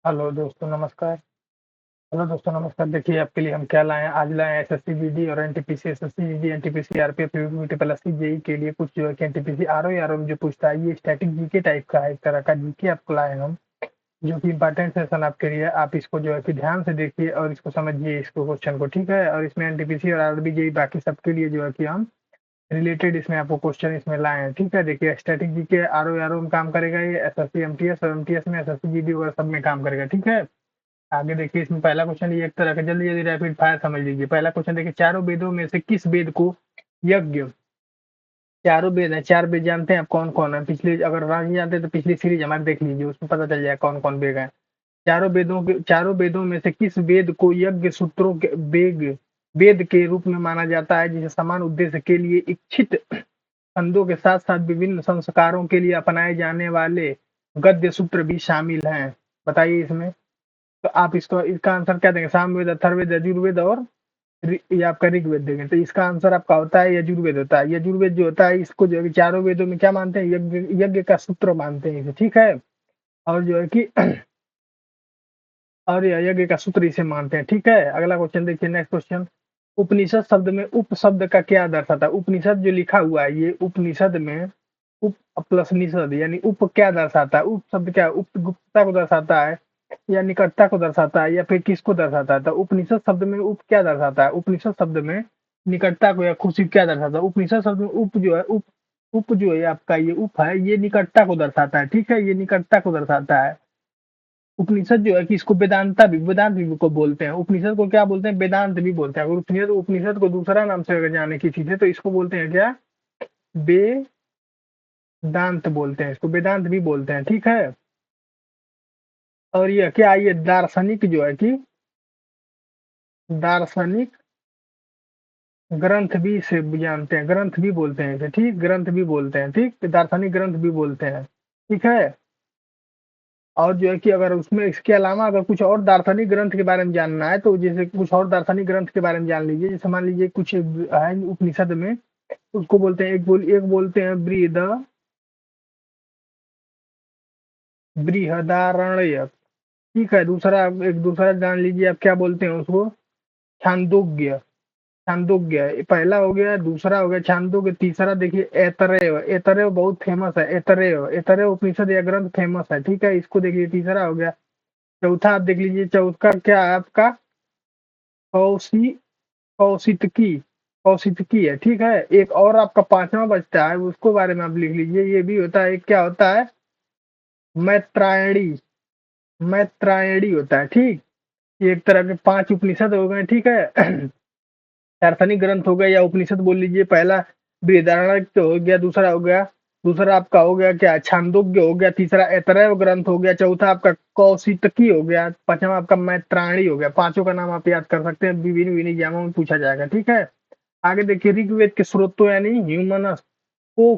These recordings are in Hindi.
हेलो दोस्तों नमस्कार। हेलो दोस्तों नमस्कार। देखिए आपके लिए हम क्या लाए हैं, आज लाए हैं एसएससी जीडी और NTPC, SSC GD, NTPC, RPF, UP triple SC, JE के लिए कुछ जो है कि एनटीपीसी आरओ में जो पूछता है, ये स्टैटिक जीके टाइप का है, एक तरह का जीके आपको लाए हैं हम, जो कि इंपॉर्टेंट सेशन आपके लिए। आप इसको जो है कि ध्यान से देखिए और इसको समझिए, इसको क्वेश्चन को, ठीक है। और इसमें एनटीपीसी और आरबी जेई बाकी सबके लिए जो है कि हम रिलेटेड इसमें आपको क्वेश्चन इसमें लाए हैं, ठीक है। देखिए स्टैटिक जीके आरओ में काम करेगा, ये एसएससी एमटीएस और एमटीएस में एसएससी जीडी वगैरह सब में काम करेगा, ठीक है। आगे देखिए इसमें पहला क्वेश्चन ये एक तरह का, जल्दी जल्दी रैपिड फायर समझ लीजिए। पहला क्वेश्चन देखिए, चारों वेदों में से किस वेद को यज्ञ, चारों वेद हैं, चार वेद जानते हैं आप कौन कौन है? पिछले, अगर नहीं जानते तो पिछली सीरीज हमारी देख लीजिए, उसमें पता चल जाएगा कौन कौन वेद है। चारों वेदों में से किस वेद को यज्ञ सूत्रों के वेद वेद के रूप में माना जाता है, जिसे समान उद्देश्य के लिए इच्छित छंदों के साथ साथ विभिन्न संस्कारों के लिए अपनाए जाने वाले गद्य सूत्र भी शामिल हैं? बताइए इसमें। तो आप इसको, इसका आंसर क्या देंगे? सामवेद, अथर्ववेद, यजुर्वेद और ये आपका ऋग्वेद देंगे। तो इसका आंसर आपका होता है यजुर्वेद होता है। यजुर्वेद जो होता है, इसको जो है कि चारों वेदों में क्या मानते हैं? यज्ञ, यज्ञ का सूत्र मानते हैं इसे, ठीक है। और जो है कि और यज्ञ का सूत्र इसे मानते हैं, ठीक है। अगला क्वेश्चन देखिए, नेक्स्ट क्वेश्चन। उपनिषद शब्द में उप शब्द का क्या दर्शाता है? उपनिषद जो लिखा हुआ है, ये उपनिषद में उप प्लस निषद यानी उप क्या दर्शाता है? उप शब्द क्या, उप गुप्तता को दर्शाता है या निकटता को दर्शाता है या फिर किसको दर्शाता है? तो उपनिषद शब्द में उप क्या दर्शाता है? उपनिषद शब्द में निकटता को या खुशी क्या दर्शाता है? उपनिषद शब्द में उप जो है, उप उप जो है आपका, ये उप है, ये निकटता को दर्शाता है, ठीक है, ये निकटता को दर्शाता है। उपनिषद जो है कि इसको वेदांता भी, वेदांत भी को बोलते हैं। उपनिषद को क्या बोलते हैं? वेदांत भी बोलते हैं। अगर उपनिषद उपनिषद को दूसरा नाम से अगर जाने की चीज है तो इसको बोलते हैं क्या? वेदांत बोलते हैं, इसको वेदांत भी बोलते हैं, ठीक है। और ये क्या, ये दार्शनिक जो है कि दार्शनिक ग्रंथ भी से जानते हैं, ग्रंथ भी बोलते हैं इसे, ठीक, ग्रंथ भी बोलते हैं, ठीक, तो दार्शनिक ग्रंथ भी बोलते हैं, ठीक है। और जो है कि अगर उसमें इसके अलावा अगर कुछ और दार्शनिक ग्रंथ के बारे में जानना है तो जैसे कुछ और दार्शनिक ग्रंथ के बारे में जान लीजिए। जैसे मान लीजिए कुछ है उपनिषद में, उसको बोलते हैं, एक बोलते हैं बृहदारण्यक, ठीक है। दूसरा, एक दूसरा जान लीजिए आप क्या बोलते हैं उसको? छांदोग्य, छांदोग्य ये पहला हो गया। दूसरा हो गया छांदोग्य। तीसरा देखिए ऐतरेय, ऐतरेय बहुत फेमस है, ऐतरेय, ऐतरेय उपनिषद या ग्रंथ फेमस है, ठीक है, इसको देखिए, तीसरा हो गया। चौथा आप देख लीजिए, चौथा क्या है आपका? कौशी कौशितकी, कौशितकी है, ठीक है। एक और आपका पांचवा बचता है, उसको बारे में आप लिख लीजिए, ये भी होता है, क्या होता है? मैत्रायणी, मैत्रायणी होता है, ठीक। ये एक तरह के पांच उपनिषद हो गए, ठीक है। दार्शनिक ग्रंथ हो गया या उपनिषद बोल लीजिए। पहला बृहदारण्यक हो गया, दूसरा हो गया, दूसरा आपका हो गया क्या, छांदोग्य हो गया, तीसरा ऐतरेय ग्रंथ हो गया, चौथा आपका कौशितकी हो गया, पांचवा आपका मैत्रायणी हो गया। पांचों का नाम आप याद कर सकते हैं, विभिन्न विभिन्न एग्जामों में पूछा जाएगा, ठीक है। आगे देखिए, ऋग्वेद के स्रोतों यानी ह्यूमनस को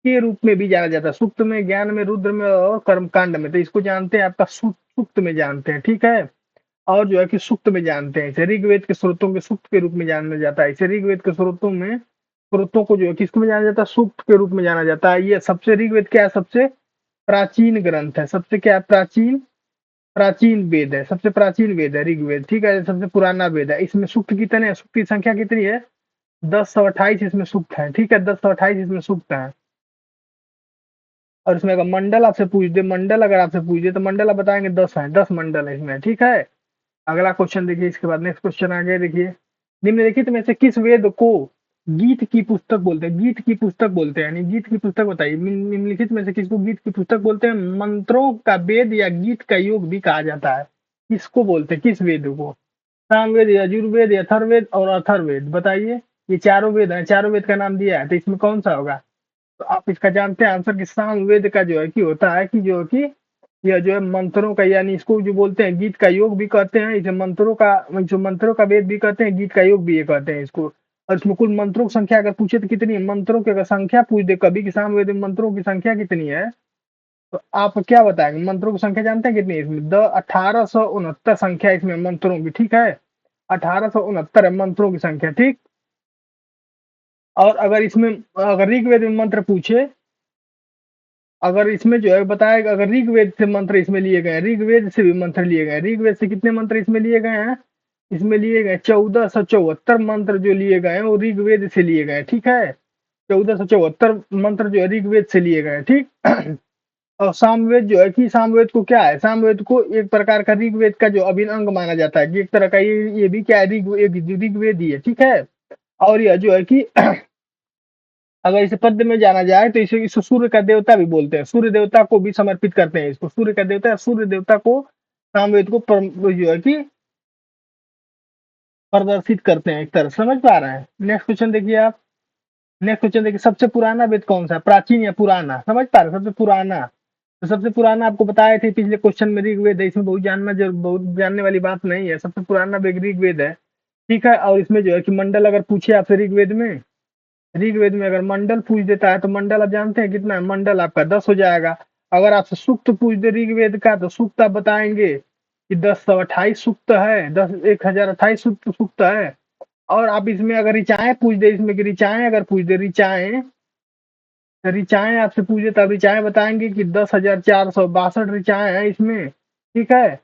के रूप में भी जाना जाता है, सूक्त में, ज्ञान में, रुद्र में और कर्मकांड में। तो इसको जानते हैं आपका सूक्त में जानते हैं, ठीक है। और जो है कि सूक्त में जानते हैं इसे, ऋग्वेद के स्रोतों के सूक्त के रूप में जाना जाता है इसे। ऋग्वेद के स्रोतों में, स्रोतों को जो है किसको में जाना जाता है? सूक्त के रूप में जाना जाता है। ये सबसे, ऋग्वेद क्या है? सबसे प्राचीन ग्रंथ है, सबसे क्या है? प्राचीन, प्राचीन वेद है, सबसे प्राचीन वेद है ऋग्वेद, ठीक है, सबसे पुराना वेद है। इसमें सूक्त कितने हैं? सूक्त की संख्या कितनी है? 1028 इसमें सूक्त है, ठीक है, 1028 इसमें सूक्त है। और इसमें अगर मंडल आपसे पूछ दे, मंडल अगर आपसे पूछ दे तो मंडल आप बताएंगे 10 है, 10 मंडल है इसमें, ठीक है। अगला क्वेश्चन देखिए, इसके बाद नेक्स्ट क्वेश्चन आगे देखिए। निम्नलिखित में से किस वेद को गीत की पुस्तक बोलते हैं? गीत की पुस्तक बोलते हैं, यानी गीत की पुस्तक बताइए। निम्नलिखित में से किसको गीत की पुस्तक बोलते हैं? मंत्रों का वेद या गीत का योग भी कहा जाता है, किसको बोलते हैं, किस वेद को? सामवेद, यजुर्वेद, अथर्ववेद और अथर्ववेद, बताइए। ये चारों वेद हैं, चारों वेद का नाम दिया है, तो इसमें कौन सा होगा? तो आप इसका जानते हैं आंसर कि सामवेद का जो है कि होता है कि जो कि यह जो है मंत्रों का, यानी इसको जो बोलते हैं गीत का योग भी कहते हैं, इसे मंत्रों का, जो मंत्रों का वेद भी कहते हैं, गीत का योग भी ये कहते हैं इसको। और इसमें कुल मंत्रों की संख्या अगर पूछे तो कितनी है? मंत्रों की अगर संख्या पूछ दे कभी कि सामवेद में मंत्रों की संख्या कितनी है, तो आप क्या बताएंगे? मंत्रों की संख्या जानते हैं कितनी है इसमें? 1869 संख्या इसमें मंत्रों की, ठीक है, 1869 है मंत्रों की संख्या, ठीक। और अगर इसमें, अगर ऋग्वेद में मंत्र पूछे अगर इसमें जो है बताएगा, अगर ऋग्वेद से मंत्र इसमें लिए गए हैं, ऋग्वेद से भी मंत्र लिए गए हैं, ऋग्वेद से कितने मंत्र इसमें लिए गए हैं, इसमें लिए गए 1474 मंत्र जो लिए गए हैं वो ऋग्वेद से लिए गए हैं, ठीक है। 1474 मंत्र जो है ऋग्वेद से लिए गए हैं, ठीक। और सामवेद जो है कि सामवेद को क्या है, सामवेद को एक प्रकार का ऋग्वेद का जो अभिन्न अंग माना जाता है कि एक तरह का ये भी क्या है, ऋग्वेद ही है, ठीक है। और यह जो है कि अगर इसे पद्य में जाना जाए तो इसे सूर्य का देवता भी बोलते हैं, सूर्य देवता को भी समर्पित करते हैं इसको, सूर्य का देवता, सूर्य देवता को सामवेद को जो है कि प्रदर्शित करते हैं, एक तरह समझ पा रहे हैं। नेक्स्ट क्वेश्चन देखिए आप, नेक्स्ट क्वेश्चन देखिए, सबसे पुराना वेद कौन सा है, प्राचीन या पुराना, समझ पा रहे हैं, सबसे पुराना। तो सबसे पुराना आपको बताए थे पिछले क्वेश्चन में ऋग्वेद है, इसमें बहुत जानने वाली बात नहीं है, सबसे पुराना वेद ऋग्वेद है, ठीक है। और इसमें जो है कि मंडल अगर पूछे आपसे ऋग्वेद में, ऋग्वेद में अगर मंडल पूछ देता है तो मंडल आप जानते हैं कितना है, मंडल आपका 10 हो जाएगा। अगर आपसे सूक्त पूछ दे ऋग्वेद का तो सूक्त आप बताएंगे कि 1028 सूक्त है, 1028 सूक्त है। और आप इसमें अगर ऋचाएं पूछ दे, इसमें की ऋचाएं अगर पूछ दे, ऋचाएं तो ऋचाएं आपसे पूछ दे तब ऋचाएं बताएंगे कि 10,462 ऋचाएं हैं इसमें, ठीक है।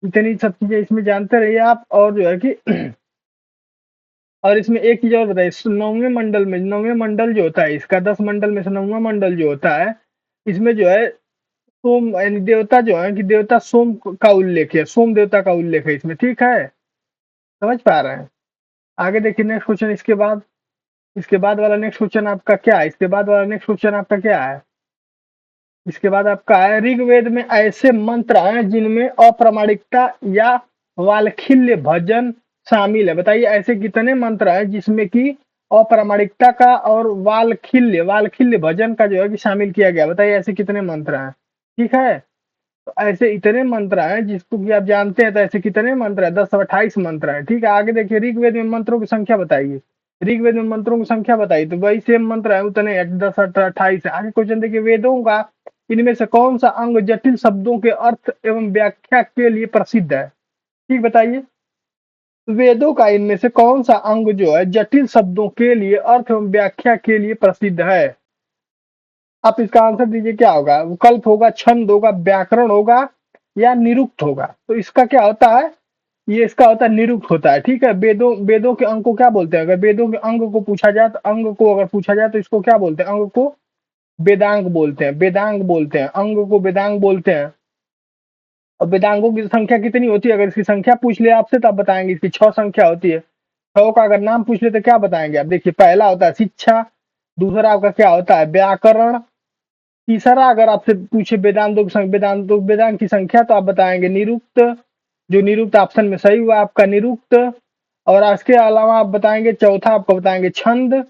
इतनी सब चीजें इसमें जानते रहिए आप। और जो है कि और इसमें एक चीज और बताइए, नौवें मंडल में, नौवें मंडल जो होता है इसका, 10 मंडल में से नौवां मंडल जो होता है, इसमें जो है सोम यानी देवता जो है कि देवता सोम का उल्लेख है, सोम देवता का उल्लेख है इसमें, ठीक है। समझ पा रहे हैं। आगे देखिए नेक्स्ट क्वेश्चन, इसके बाद वाला नेक्स्ट क्वेश्चन आपका क्या है, इसके बाद वाला नेक्स्ट क्वेश्चन आपका क्या है, इसके बाद आपका है ऋग्वेद में ऐसे मंत्र हैं जिनमें अप्रामाणिकता या वालखिल्य भजन शामिल है, बताइए ऐसे कितने मंत्र हैं जिसमें कि अप्रामाणिकता का और वालखिल्य भजन का जो है कि शामिल किया गया, बताइए ऐसे कितने मंत्र हैं, ठीक है। तो ऐसे इतने मंत्र हैं जिसको कि आप जानते हैं, तो ऐसे कितने मंत्र हैं, 1028 मंत्र हैं, ठीक है। आगे देखिए ऋग्वेद में मंत्रों की संख्या बताइए, ऋग्वेद में मंत्रों की संख्या बताइए, तो वही सेम मंत्र है उतने 1028 है। आगे क्वेश्चन देखिए, वेदों का इनमें से कौन सा अंग जटिल शब्दों के अर्थ एवं व्याख्या के लिए प्रसिद्ध है, ठीक बताइए। वेदों का इनमें से कौन सा अंग जो है जटिल शब्दों के लिए अर्थ एवं व्याख्या के लिए प्रसिद्ध है, आप इसका आंसर दीजिए क्या होगा, विकल्प होगा, छंद होगा, व्याकरण होगा या निरुक्त होगा। तो इसका क्या होता है, ये इसका होता है निरुक्त होता है, ठीक है। वेदों के अंग को क्या बोलते हैं, अगर वेदों के अंग को पूछा जाए तो अंग को अगर पूछा जाए तो इसको क्या बोलते हैं, अंग को वेदांग बोलते हैं, वेदांग बोलते हैं, अंग को वेदांग बोलते हैं। और वेदांगों की संख्या कितनी होती है, अगर इसकी संख्या पूछ ले आपसे तो आप बताएंगे इसकी 6 संख्या होती है। 6 का अगर नाम पूछ ले तो क्या बताएंगे आप, देखिए पहला होता है शिक्षा, दूसरा आपका क्या होता है व्याकरण, तीसरा अगर आपसे पूछे वेदांत की संख्या तो आप बताएंगे निरुक्त, जो निरुक्त ऑप्शन में सही हुआ आपका निरुक्त। और इसके अलावा आप बताएंगे चौथा आपको बताएंगे छंद,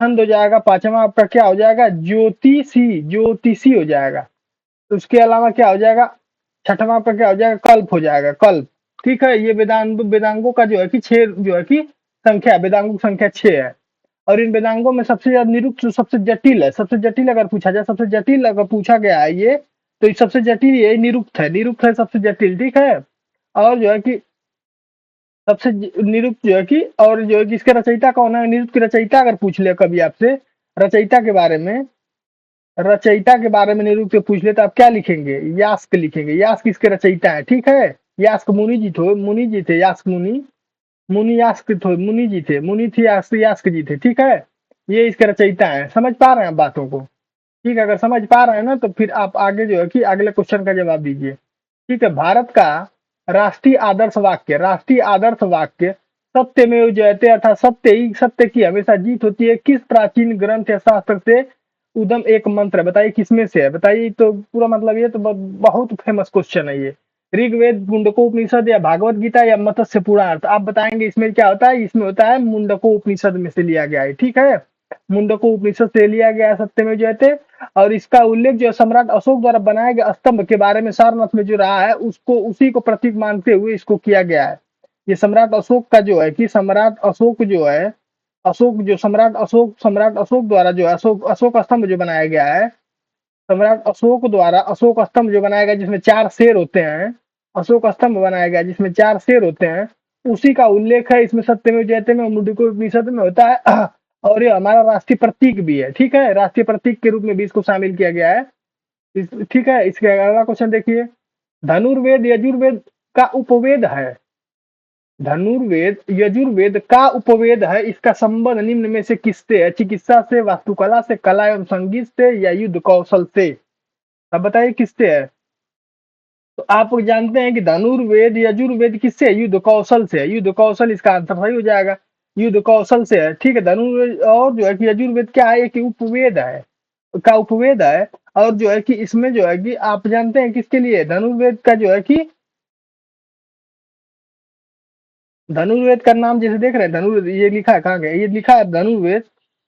छंद हो जाएगा। पांचवा आपका क्या हो जाएगा, ज्योतिषी हो जाएगा। उसके अलावा क्या हो जाएगा, छठवां आपका क्या हो जाएगा, कल्प हो जाएगा, कल्प, ठीक है। ये वेदांगों का जो है कि 6 जो है कि संख्या, वेदांगों की संख्या 6 है। और इन वेदांगों में सबसे ज्यादा निरुक्त जो सबसे जटिल है, सबसे जटिल अगर पूछा जाए, सबसे जटिल अगर पूछा गया है ये, तो ये सबसे जटिल ये निरुक्त है, निरुक्त है सबसे जटिल, ठीक है। और जो है कि सबसे निरुक्त जो है कि, और जो है कि इसके रचयिता कौन है, निरुक्त के रचयिता अगर पूछ ले कभी आपसे रचयिता के बारे में, रचयिता के बारे में निरुक्त पूछ ले तो आप क्या लिखेंगे, यास्क लिखेंगे, यास्क इसके रचयिता है, ठीक है। यास्क मुनि जी थे यास्क मुनि, मुनि यास्क थे, मुनि जी थे, मुनि थे यास्क, यास्क जी थे, ठीक है। ये इसके रचयिता है, समझ पा रहे हैं आप बातों को, ठीक है। अगर समझ पा रहे हैं ना तो फिर आप आगे जो है कि अगले क्वेश्चन का जवाब दीजिए, ठीक है। भारत का राष्ट्रीय आदर्श वाक्य सत्यमेव जयते अर्थात सत्य की हमेशा जीत होती है किस प्राचीन ग्रंथ या शास्त्र से उदम एक मंत्र है, बताइए किसमें से है, बताइए। तो पूरा मतलब ये तो बहुत फेमस क्वेश्चन है ये, ऋग्वेद, मुंडको उपनिषद या भागवत गीता या मत्स्य पुराण, तो आप बताएंगे इसमें क्या होता है, इसमें होता है मुंडको उपनिषद में से लिया गया है, ठीक है। मुंडको उपनिषद से लिया गया सत्यमेव जयते। और इसका उल्लेख जो सम्राट अशोक द्वारा बनाए गए स्तंभ के बारे में सारनाथ में जो रहा है उसको, उसी को प्रतीक मानते हुए इसको किया गया है। ये सम्राट अशोक का जो है कि सम्राट अशोक जो है, अशोक जो सम्राट अशोक द्वारा जो अशोक स्तंभ जो बनाया गया है, सम्राट अशोक द्वारा अशोक स्तंभ जो बनाया गया जिसमें 4 शेर होते हैं, अशोक स्तंभ बनाया गया जिसमें 4 शेर होते हैं, उसी का उल्लेख है इसमें सत्यमेव जयते में, मुंडको उपनिषद में होता है। और ये हमारा राष्ट्रीय प्रतीक भी है, ठीक है, राष्ट्रीय प्रतीक के रूप में भी इसको शामिल किया गया है। ठीक है, इसके अगला क्वेश्चन देखिए, धनुर्वेद यजुर्वेद का उपवेद है। धनुर्वेद यजुर्वेद का उपवेद है, इसका संबंध निम्न में से किससे है? चिकित्सा से, वास्तुकला से, कला एवं संगीत से, या युद्ध कौशल से? अब बताइए किससे है? तो आप जानते हैं कि धनुर्वेद यजुर्वेद किससे है? युद्ध कौशल से है। युद्ध कौशल इसका आंसर सही हो जाएगा, युद्ध कौशल से है। ठीक है, धनुर्वेद और जो है कि यजुर्वेद क्या है? एक उपवेद है, का उपवेद है। और जो है कि इसमें जो है कि आप जानते हैं किसके लिए? धनुर्वेद का जो है कि धनुर्वेद का नाम जैसे देख रहे हैं, धनुर्वेद ये लिखा है, कहाँ गया? ये लिखा है धनुर्वेद।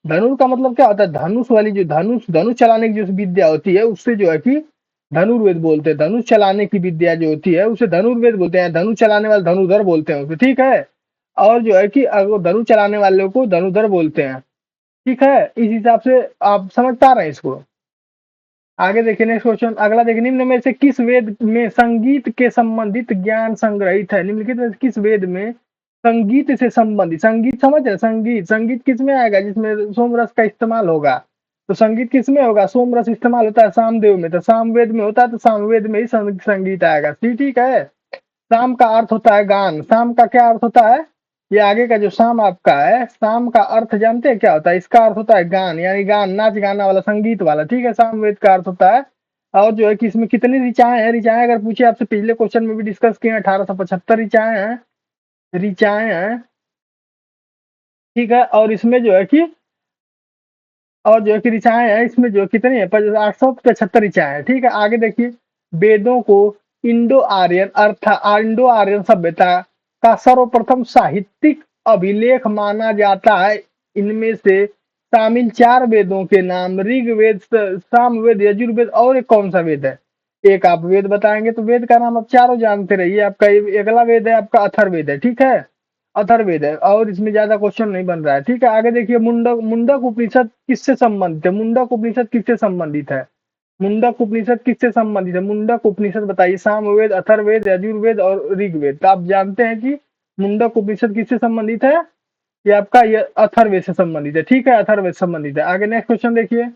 धनुर का मतलब क्या होता है? धनुष वाली जो धनुष धनुष चलाने की जो विद्या होती है उससे जो है कि धनुर्वेद बोलते हैं। धनुष चलाने की विद्या जो होती है उसे धनुर्वेद बोलते हैं। धनुष चलाने वाले धनुधर बोलते हैं उसे, ठीक है। और जो है कि अगर धनुष चलाने वाले को धनुधर बोलते हैं, ठीक है। इस हिसाब से आप समझ पा रहे हैं इसको। आगे देखिए नेक्स्ट क्वेश्चन, अगला देखिए, निम्न में से किस वेद में संगीत के संबंधित ज्ञान संग्रहित है? निम्नलिखित में से किस वेद में संगीत से संबंधित, संगीत समझ है? संगीत, संगीत किस में आएगा? जिसमें सोमरस का इस्तेमाल होगा। तो संगीत किस में होगा? सोमरस इस्तेमाल होता है सामदेव में, तो सामवेद में होता है, तो सामवेद में ही संगीत आएगा। ठीक है। शाम का अर्थ होता है गान। शाम का क्या अर्थ होता है? ये आगे का जो शाम आपका है, शाम का अर्थ जानते हैं क्या होता है? इसका अर्थ होता है गान, यानी गान, नाच गाना वाला, संगीत वाला, ठीक है। सामवेद का अर्थ होता है। और जो है कि इसमें कितनी ऋचाएं हैं? ऋचाएं अगर पूछे आपसे, पिछले क्वेश्चन में भी डिस्कस किए हैं, 1875 ऋचाएं हैं, ऋचाएं हैं, ठीक है। और इसमें जो है कि और जो है कि ऋचाएं हैं, इसमें जो कितनी है? 875 ऋचाएं हैं, ठीक है। आगे देखिए, वेदों को इंडो आर्यन अर्थात इंडो आर्यन सभ्यता का सर्वप्रथम साहित्यिक अभिलेख माना जाता है। इनमें से शामिल 4 वेदों के नाम ऋग्वेद, सामवेद, यजुर्वेद और एक कौन सा वेद है? एक आप वेद बताएंगे तो वेद का नाम आप चारों जानते रहिए। आपका अगला वेद है आपका अथर्ववेद है, ठीक है। अथर्ववेद है, और इसमें ज्यादा क्वेश्चन नहीं बन रहा है, ठीक है। आगे देखिए, मुंडक मुंडक उपनिषद किससे संबंधित है? मुंडक उपनिषद किससे संबंधित है? मुंडक उपनिषद किससे संबंधित है? मुंडक उपनिषद बताइए। सामवेद, अथर्ववेद, यजुर्वेद और ऋग्वेद। तो आप जानते हैं कि मुंडक उपनिषद किससे संबंधित है? ये आपका ये अथर्ववेद से संबंधित है, ठीक है, अथर्ववेद से संबंधित है। आगे नेक्स्ट क्वेश्चन देखिए,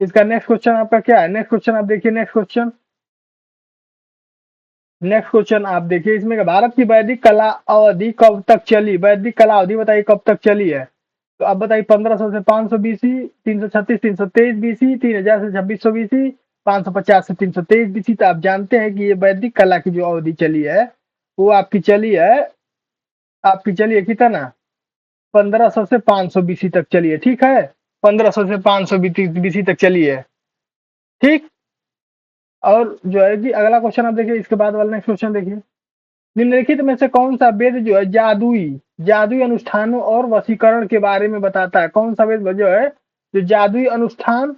इसका नेक्स्ट क्वेश्चन आपका क्या है? नेक्स्ट क्वेश्चन आप देखिए, नेक्स्ट क्वेश्चन, नेक्स्ट क्वेश्चन आप देखिए, इसमें भारत की वैदिक कला अवधि कब तक चली? वैदिक कला अवधि बताइए कब तक चली है? तो अब बताइए, 1500 से 500 बीसी, 336 323 बीसी, 3000 से 2600 बीसी, 550 से 323 बीसी। तो आप जानते हैं कि ये वैदिक कला की जो अवधि चली है वो आपकी चली है, आपकी चली है कितना? 1500 से 500 बीसी तक चली है, ठीक है। 1500 से 500 बीसी तक चली है, ठीक। और जो है कि अगला क्वेश्चन आप देखिए, इसके बाद वाला नेक्स्ट क्वेश्चन देखिए, निम्नलिखित में से कौन सा वेद जो है जादुई जादुई अनुष्ठानों और वशीकरण के बारे में बताता है? कौन सा वेद जो है जो जादुई अनुष्ठान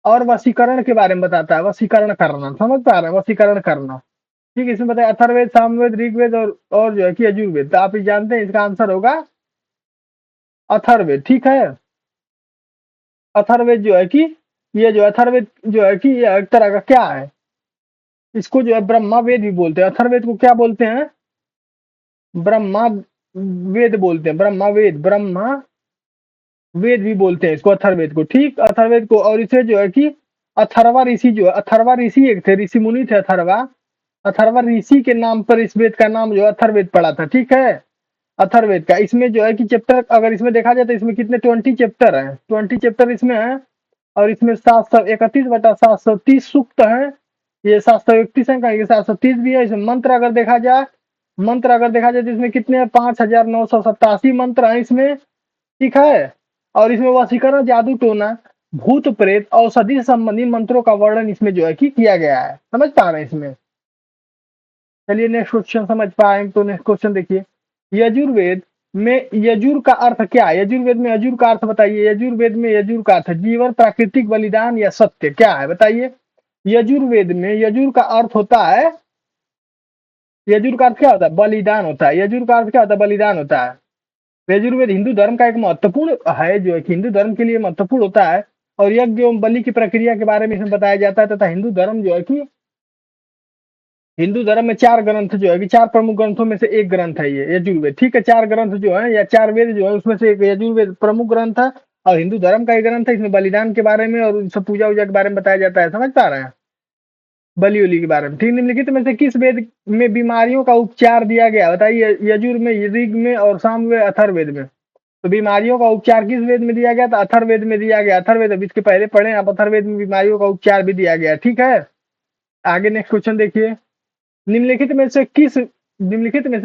और वशीकरण के बारे में बताता है? वशीकरण करना, समझ पा रहे हैं? वशीकरण करना, ठीक है। इसमें बताया अथर्ववेद, सामवेद, ऋग्वेद और जो है कि यजुर्वेद। तो आप ये जानते हैं इसका आंसर होगा अथर्ववेद, ठीक है। अथर्ववेद जो है कि ये जो अथर्ववेद जो है कि ये एक तरह का क्या है? इसको जो है ब्रह्मा वेद भी बोलते हैं। अथर्ववेद को क्या बोलते हैं? ब्रह्मा वेद बोलते हैं, ब्रह्मा वेद, ब्रह्मा वेद भी बोलते हैं इसको, अथर्ववेद को, ठीक। अथर्ववेद को, और इसे जो है कि अथर्वा ऋषि जो है, अथर्वा ऋषि एक थे, ऋषि मुनि थे अथर्वा। अथर्वा ऋषि के नाम पर इस वेद का नाम जो अथर्ववेद पड़ा था, ठीक है। अथर्ववेद का इसमें जो है कि चैप्टर अगर इसमें देखा जाए तो इसमें कितने 20 चैप्टर हैं, 20 चैप्टर इसमें है। और इसमें 731/730 सूक्त है। ये 731 है, कहीं 730 भी है। इसमें मंत्र अगर देखा जाए, मंत्र अगर देखा जाए तो इसमें कितने हैं? 5987 मंत्र हैं इसमें, ठीक है। और इसमें वशीकरण, जादू टोना, भूत प्रेत, औषधि से संबंधित मंत्रों का वर्णन इसमें जो है कि किया गया है। समझ पा रहे हैं इसमें? चलिए नेक्स्ट क्वेश्चन समझ पाए तो नेक्स्ट क्वेश्चन देखिए, यजुर्वेद में यजुर का अर्थ क्या है? यजुर्वेद में यजुर का अर्थ बताइए। यजुर्वेद में यजुर का अर्थ जीवन, प्राकृतिक, बलिदान या सत्य, क्या है बताइए? यजुर्वेद में यजुर का अर्थ होता है, यजुर का अर्थ क्या होता है? बलिदान होता है। यजुर का अर्थ क्या होता है? बलिदान होता है। यजुर्वेद हिंदू धर्म का एक महत्वपूर्ण है, जो है कि हिंदू धर्म के लिए महत्वपूर्ण होता है। और यज्ञ एवं बलि की प्रक्रिया के बारे में इसमें बताया जाता है, तथा हिंदू धर्म जो है कि हिंदू धर्म में 4 ग्रंथ जो है कि 4 प्रमुख ग्रंथों में से एक ग्रंथ है ये यजुर्वेद, ठीक है। 4 ग्रंथ जो है या 4 वेद जो है उसमें से एक यजुर्वेद प्रमुख ग्रंथ है। और हिंदू धर्म का एक ग्रंथ है, इसमें बलिदान के बारे में और उन सब पूजा वूजा के बारे में बताया जाता है, समझ पा रहे हैं, बलि उली के बारे में। ठीक, निम्नलिखित में से किस वेद में बीमारियों का उपचार दिया गया, बताइए, यजुर में, ऋग में और सामवेद, अथर्ववेद में। तो बीमारियों का उपचार किस वेद में दिया गया, तो अथर्ववेद में दिया गया। अथर्ववेद अभी इसके पहले पढ़े आप, अथर्ववेद में बीमारियों का उपचार भी दिया गया। ठीक है, आगे नेक्स्ट क्वेश्चन देखिए, निम्नलिखित में से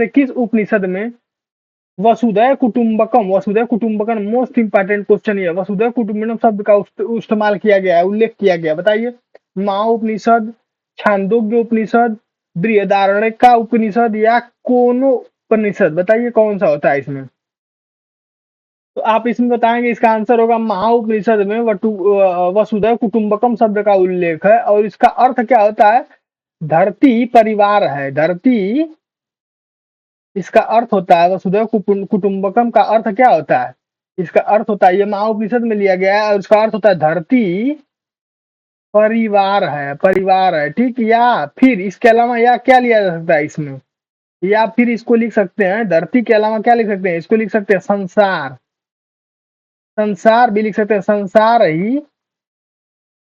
किस उपनिषद में वसुधैव कुटुंबकम मोस्ट इंपॉर्टेंट क्वेश्चन है, वसुधैव कुटुंबकम शब्द का इस्तेमाल किया गया है, उल्लेख किया गया, बताइए। माँ उपनिषद, छांदोग्य उपनिषद, बृहदारण्यक उपनिषद या कोनो उपनिषद, बताइए कौन सा होता है इसमें। तो आप इसमें बताएंगे, इसका आंसर होगा महाउपनिषद में वसुधैव कुटुंबकम शब्द का उल्लेख है, और इसका अर्थ क्या होता है, धरती परिवार है, धरती इसका अर्थ होता है। वसुधैव कुटुंबकम का अर्थ क्या होता है, इसका अर्थ होता है, ये महाउपनिषद में लिया गया है और इसका अर्थ होता है धरती परिवार है, परिवार है। ठीक, या फिर इसके अलावा या क्या लिया जा सकता है इसमें, या फिर इसको लिख सकते हैं, धरती के अलावा क्या लिख सकते हैं, इसको लिख सकते हैं संसार, संसार भी लिख सकते हैं, संसार ही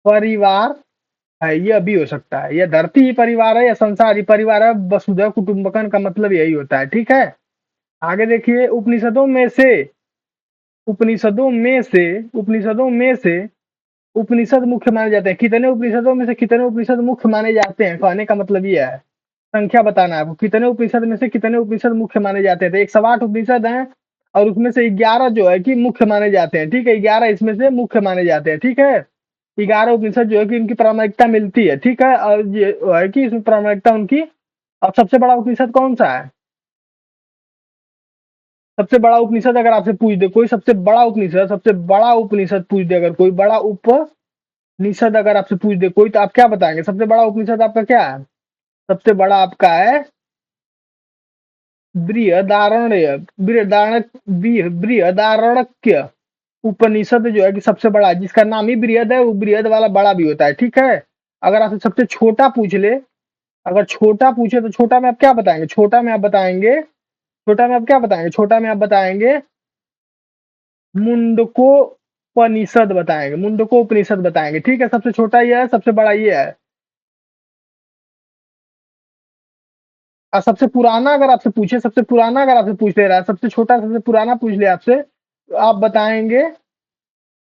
परिवार है, यह भी हो सकता है, या धरती ही परिवार है या संसार ही परिवार है, वसुधैव कुटुंबकम का मतलब यही होता है। ठीक है, आगे देखिए, उपनिषदों में से उपनिषद मुख्य माने जाते हैं, कितने उपनिषदों में से कितने उपनिषद मुख्य माने जाते हैं, कहने का मतलब ये है, संख्या बताना है आपको, कितने उपनिषद में से कितने उपनिषद मुख्य माने जाते हैं। तो 108 उपनिषद हैं और उसमें से 11 जो है कि मुख्य माने जाते हैं। ठीक है, 11 इसमें से मुख्य माने जाते हैं। ठीक है, 11 उपनिषद जो है कि इनकी प्रामाणिकता मिलती है। ठीक है, और ये है कि इसमें प्रामाणिकता उनकी। अब सबसे बड़ा उपनिषद कौन सा है, सबसे बड़ा उपनिषद अगर आपसे पूछ दे कोई, सबसे बड़ा उपनिषद पूछ दे, अगर कोई बड़ा उपनिषद अगर आपसे पूछ दे कोई, तो आप क्या बताएंगे, सबसे बड़ा उपनिषद आपका क्या है, सबसे बड़ा आपका है बृहदारण्य, बृहदारण्यक उपनिषद जो है कि सबसे बड़ा है, जिसका नाम ही बृहद है, वो बृहद वाला बड़ा भी होता है। ठीक है, अगर आपसे सबसे छोटा पूछ ले, अगर छोटा पूछे तो छोटा में आप क्या बताएंगे, छोटा में आप बताएंगे मुंडको उपनिषद बताएंगे। ठीक है, सबसे छोटा ये है, सबसे बड़ा ये है, और सबसे पुराना अगर आपसे पूछ ले रहा है, सबसे छोटा सबसे पुराना पूछ ले आपसे, तो आप बताएंगे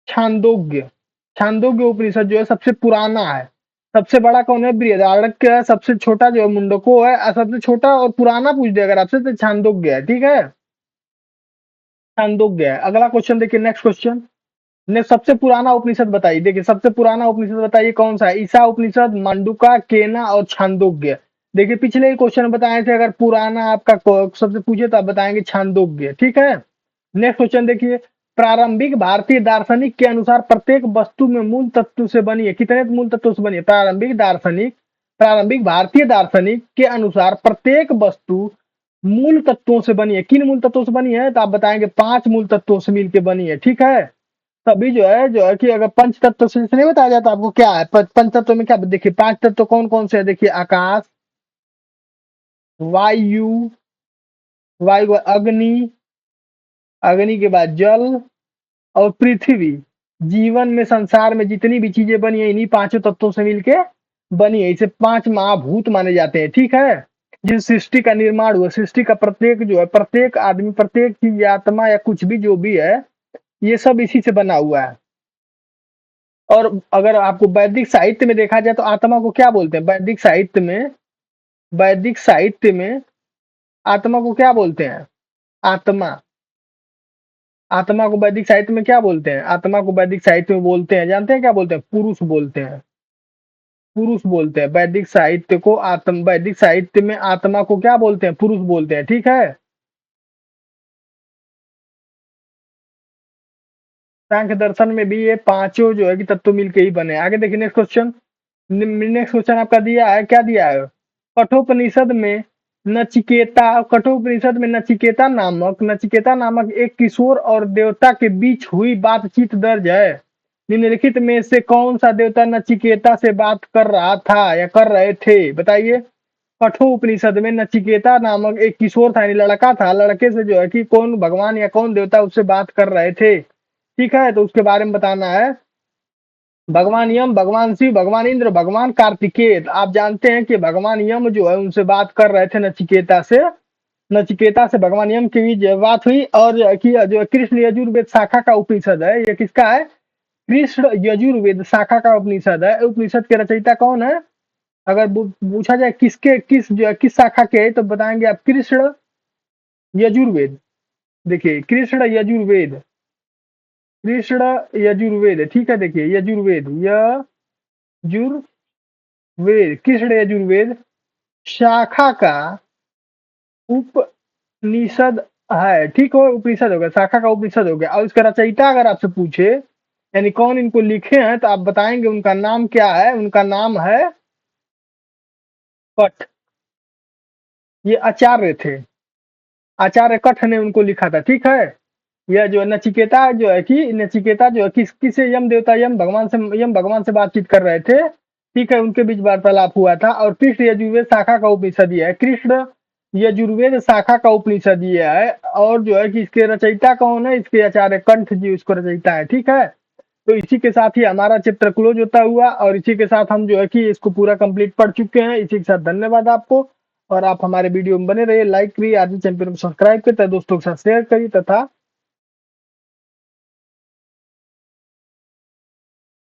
छांदोग्य, छांदोग्य उपनिषद जो है सबसे पुराना है। सबसे बड़ा कौन है, बृहदारण्यक है, सबसे छोटा जो है मुंडको है, और सबसे छोटा और पुराना पूछ दे अगर आपसे, तो छांदोग्य है। ठीक है, छांदोग्य है। अगला क्वेश्चन देखिए, नेक्स्ट क्वेश्चन, ने सबसे पुराना उपनिषद बताइए, देखिए सबसे पुराना उपनिषद बताइए कौन सा है, ईसा उपनिषद, मांडुका, केना और छांदोग्य। देखिए पिछले ही क्वेश्चन बताए थे, अगर पुराना आपका सबसे पूछे तो आप बताएंगे छांदोग्य। ठीक है, नेक्स्ट क्वेश्चन देखिए, प्रारंभिक भारतीय दार्शनिक के अनुसार प्रत्येक वस्तु में मूल तत्व से बनी है, कितने मूल तत्वों से बनी है, प्रारंभिक भारतीय दार्शनिक के अनुसार प्रत्येक वस्तु मूल तत्वों से बनी है, किन मूल तत्वों से बनी है, तो आप बताएंगे 5 मूल तत्वों से मिलकर बनी है। ठीक है, तभी जो है कि अगर पंच तत्व से नहीं बताया जाता आपको क्या है, पंच तत्व में क्या, देखिए 5 तत्व कौन कौन से है, देखिए आकाश, वायु, वायु अग्नि, अग्नि के बाद जल और पृथ्वी। जीवन में, संसार में जितनी भी चीजें बनी है इन्हीं पांचों तत्वों से मिलके बनी है, इसे 5 महाभूत माने जाते हैं। ठीक है, जिस सृष्टि का निर्माण हुआ, सृष्टि का प्रत्येक जो है, प्रत्येक आदमी, प्रत्येक चीज, आत्मा या कुछ भी जो भी है, ये सब इसी से बना हुआ है। और अगर आपको वैदिक साहित्य में देखा जाए तो आत्मा को क्या बोलते हैं, वैदिक साहित्य में आत्मा को क्या बोलते हैं, आत्मा, आत्मा को वैदिक साहित्य में क्या बोलते हैं, आत्मा को वैदिक साहित्य में बोलते हैं, जानते हैं क्या बोलते हैं, पुरुष बोलते हैं, पुरुष बोलते हैं वैदिक साहित्य में आत्मा को क्या बोलते हैं, पुरुष बोलते हैं। ठीक है, सांख्य दर्शन में भी ये पांचों जो है कि तत्व मिलके ही बने। आगे देखिए नेक्स्ट क्वेश्चन आपका दिया है, क्या दिया है, कठोपनिषद में नचिकेता नामक एक किशोर और देवता के बीच हुई बातचीत दर्ज है। निम्नलिखित में से कौन सा देवता नचिकेता से बात कर रहा था या कर रहे थे, बताइए। कठोपनिषद में नचिकेता नामक एक किशोर था, यानी लड़का था, लड़के से जो है कि कौन भगवान या कौन देवता उससे बात कर रहे थे। ठीक है, तो उसके बारे में बताना है। भगवान यम, भगवान शिव, भगवान इंद्र, भगवान कार्तिकेय। आप जानते हैं कि भगवान यम जो है उनसे बात कर रहे थे नचिकेता से। नचिकेता से भगवान यम की भी जो बात हुई, और जो कृष्ण यजुर्वेद शाखा का उपनिषद है, ये किसका है? कृष्ण यजुर्वेद शाखा का उपनिषद है। उपनिषद के रचयिता कौन है? अगर पूछा जाए किसके किस जो है किस शाखा के है, तो बताएंगे आप कृष्ण यजुर्वेद। देखिए कृष्ण यजुर्वेद, कृष्ण यजुर्वेद, ठीक है। देखिए यजुर्वेद, यजुर्वेद, कृष्ण यजुर्वेद शाखा का उपनिषद है। ठीक हो, उपनिषद हो गया, शाखा का उपनिषद हो गया। और इसका रचयिता अगर आपसे पूछे यानी कौन इनको लिखे हैं, तो आप बताएंगे उनका नाम क्या है? उनका नाम है कठ। ये आचार्य थे, आचार्य कठ ने उनको लिखा था। ठीक है। यह जो नचिकेता जो है कि नचिकेता जो है किसे यम देवता यम भगवान से बातचीत कर रहे थे। ठीक है, उनके बीच वार्तालाप हुआ था। और कृष्ण यजुर्वेद शाखा का उपनिषद ये है, कृष्ण यजुर्वेद शाखा का उपनिषद ये है। और जो है कि इसके रचयिता कौन है? इसके आचार्य कंठ जी इसको रचयिता है। ठीक है, तो इसी के साथ ही हमारा चैप्टर क्लोज होता हुआ, और इसी के साथ हम जो है कि इसको पूरा कंप्लीट पढ़ चुके हैं। इसी के साथ धन्यवाद आपको। और आप हमारे वीडियो में बने रहिए, लाइक करिए, आदि चैंपियन को सब्सक्राइब करिए, दोस्तों के साथ शेयर करिए, तथा